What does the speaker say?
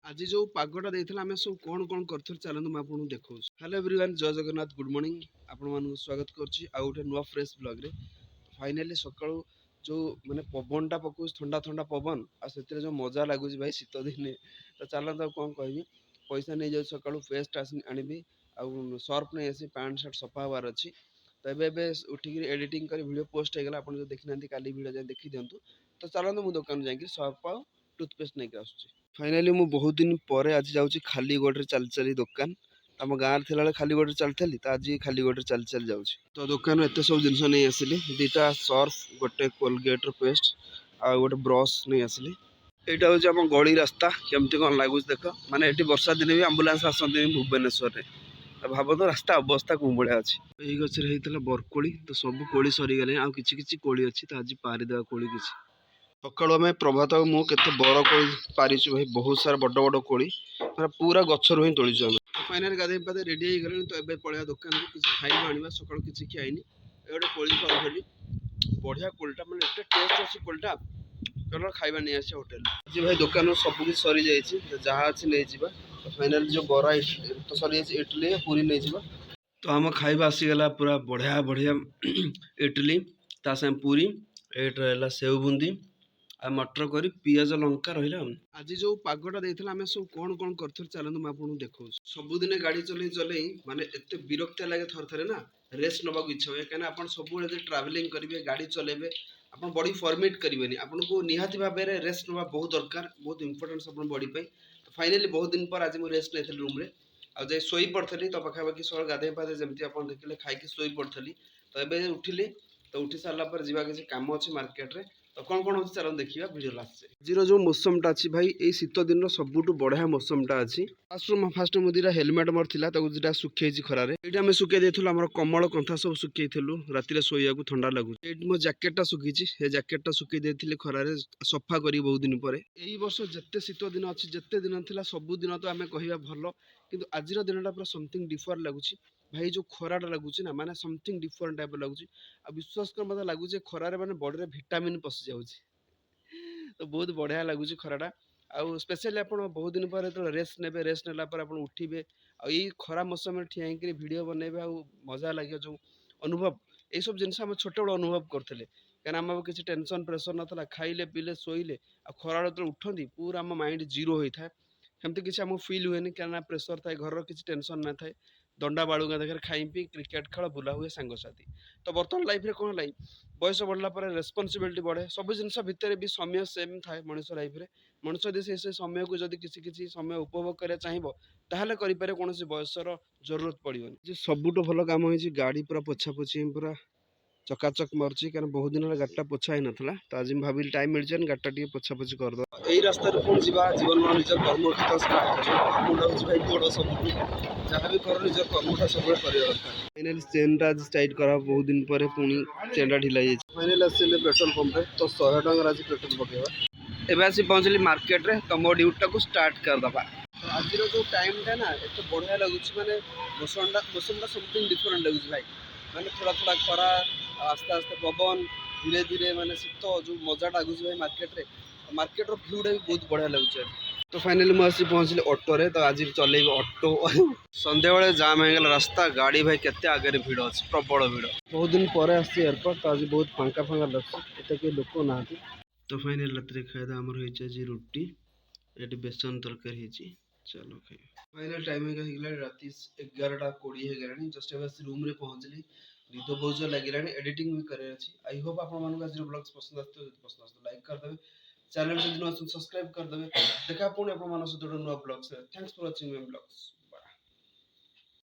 आज जो पागटा देइथिला आमे सब कोन कोन करथुर चलंतु मैं आपन देखौ। हेलो एवरीवन, जय जगन्नाथ, गुड मॉर्निंग। आपण मानू स्वागत करछि आ उठे नुवा फ्रेश ब्लॉग रे। फाइनली सकाळू जो माने पवनटा पकोस ठंडा ठंडा पवन आ सेतिर जो मजा लागुछि भाई शीत दिने। तो चलंत कोन कहबी, पैसा नै जाउ सकाळू पेस्ट आनिबी आ सर्फ नै आसी पैंट शर्ट सफा हवार अछि। तो एबे उठी एडिटिंग कर वीडियो पोस्ट हे गेला। आपण जो देखिनांती काली वीडियो जा देखि दियंतु। तो चलंतु मु दुकान जाई कि सर्फ आ टूथपेस्ट नै के आसुछि। फाइनली मु बहुत दिन पर आज जाऊँगी खाली गोड़े चल चली दुकान। आम गाँव थी खाली गोड़े चलती तो आज खाली गोड़े चल चल जाऊँ। तो दुकान एत सब जिन नहीं आसली, दुटा सर्फ गोटे कोलगेट पेस्ट आ गोटे ब्रश नहीं आसली। यहाँ हूँ आम गली रास्ता केमती कौन लगुच देख, माने ये वर्षा दिन भी आम्बुलांस आसती भुवनेश्वर में। भाव तो रास्ता अवस्था कौन भाया अच्छी। यही गचर होता बरकोली, तो सब कोली सरीगले आ कि कोली अच्छी तो आज पारिदेवा कोली किसी। सकालू आम प्रभात मु केते बड़ कोली पारिछु भाई, बहुत सारा बड़ बड़ कोली पूरा गचर ही तोड़ीचु आम। फाइनाल गाधे पाधे रेडी हो गले। तो एबे पळिया दुकान को किसी खाइबा आनिबा। सकालू किसी खाइनी, ए गोटे कोली खाउथली, बढ़िया कोलटा माने एते टेस्ट अछि कोलटा। चलो खाइबा नै आसे होटल जी भाई। दुकान सब कुछ सरी जाइछि, जहा अछि नै जिबा। तो फाइनल जो बरा तो सरी जाइछि, इडली पूरी नै जिबा। तो हम खाइबा आसी गला पूरा बढ़िया बढ़िया इडली ता से पूरी, एट रहला सेव बुंदी आ मटर करी पियाज लंका रहा। आज जो पागटा देइथिला आमे सब कोन कोन करथुर चलंतु मैं आपन देखौ। सबुदिने गाड़ी चलै चलै माने एते विरक्ति लागे थर थरे ना, रेस्ट नबा को इच्छा होय। काना आपन सबु जे ट्रैवलिंग करिवे, गाड़ी चलेबे, आपन बॉडी फॉर्मेट करिवेनी। आपन को निहाती भाबे रेस्ट नबा बहुत दरकार, बहुत इंपोर्टेंस आपन बॉडी पे। तो फाइनली बहुत दिन पर आज मु रेस्ट लेथि रूम रे आ जे सोई पड़थली। तो पाखा बाकी सब गाधे पाधे जेमती आपन देखले खाइके सोई पड़थली। तो एबे उठिले, तो उठी सारला पर जीवा किसी काम अछि मार्केट रे। तो कौन कौन होची चलन देखिबा वीडियो लास्ट से। जीरो जो मौसमटा अछि भाई, ए शीत दिन सबुटु बढ़िया मौसमटा अछि। फास्ट मुदिरा हेलमेट मोर थिला ताकू जेटा सुखेछि खरारे। एटा हम सुखे देथुल हमर कमल कंथा सब सुखेइथुलु राति रे सोइया को ठंडा लागु। एट मो जैकेटटा सुखिछि, हे जैकेटटा सुखे देथिले खरारे सफा करी बहुत दिन परे। एई वर्ष जत्ते शीत दिन अछि, जत्ते दिन थिला सब दिन तो आमे कहिबा भलो, किंतु आजिर दिनटा पूरा समथिंग डिफर लागुछि भाई। जो खराटा लागुछि ना, माने समथिंग डिफरेंट टाइप लागुछि। आ विश्वास कर मते लागुछि खरारे माने बॉडी रे विटामिन पसि जाउछि। तो बहुत बढ़िया लगुच खराटा। आउ स्पेशली आप बहुत दिन पर जो रेस्ट ने, रेस्ट नेला पर आप उठे आई खरा मौसम ठिया वीडियो बनइबे, आ मजा लगे जो अनुभव। ये सब जिन छोटे बड़े अनुभव करते, क्या आम किसी टेंशन प्रेसर नाला, खाइले पीले शोइले आ खरा जो उठती पूरा आम माइंड जीरो होता है। सेमती किसी आमको फिल हुए क्या प्रेसर थाए, घर किसी टेंशन ना थाए। दंडा बाड़ुगा देखा खाई पी क्रिकेट खेल बुला हुए सांगसाथी। तो बर्तमान लाइफ रे कौन लाई बयस बढ़ला पर रेस्पॉन्सिबिलिटी बढ़े। सब जिन भितर भी समय सेम थाए मनुष्य लाइफ रे। मनुष्य यदि से समय को जदि किसी किसी समय उपभोग करा चाहिए ताहले करिपारे, कौन बयसर जरूरत पड़ोनी। जे सबुठ भल काम होइछि, गाड़ी पूरा पोछा पोछि पूरा चकाचक मार्ची, कारण बहुत दिन गाड़ीटा पोछा ही नथला। तो आज मैं भाविल टाइम मिल जाए गाड़ीटा टिके पोछा पोछि करदो। एई रास्ता रे कोन जीवा जीवन में निज कर्मक्षेत्र स्टार्ट कर मुंडा होछि भाई बड़ सब जहां भी कर निज कर्मटा सब करिया दरकार। फाइनली चेनटा आज टाइट करा बहुत दिन पर पुणी चेनटा ढिला जाइछि। फाइनली आसिले पेट्रोल पंप रे, तो 100 टंका आज पेट्रोल पकेबा। एबे आसी पहुंचली मार्केट रे, तो मो ड्यूटी को स्टार्ट कर दबा। तो आज जो टाइम टा ना एत बढ़िया लगुछि, माने मौसमटा समथिंग डिफरेंट लगुछि भाई। माने थोड़ा थोड़ा खरा, आस्ते आस्ते पवन, धीरे धीरे माने शीत जो मजा लागुछि भाई मार्केट रे। मार्केट रो व्यूटा भी बहुत बढ़िया लगुछि। तो फाइनली मैं आसी पहुंचली ऑटो रे। तो आज चलेबी ऑटो संध्या बेले जाम हो गला रास्ता, गाड़ी भाई केते आगे भीड़ अच्छे, प्रबल भीड़। बहुत दिन पर आसी एयरपोर्ट, तो आज बहुत फांका फांका लगुछि, एते के लोक नाहंती। तो फाइनल रात्रि खाଇବା हमर होइछ जे रुटी, एटी बेसन तरकारी हेछि। चलो खाइ। फाइनल टाइमिंग हो गला राति 11:20 हो गलानी। जस्ट बस रूम रे पहुंचली, निद बहुत जोर लागिलानी, एडिटिंग भी करे अछि। आई होप आपण मानको आज ब्लॉग्स पसंद आछतो, पसंद आछतो लाइक कर देबे, चैनल से जुना सब्सक्राइब कर देबे। देखा पुणी आपण मानक सहित नुवा blogs. Thanks for watching my blogs.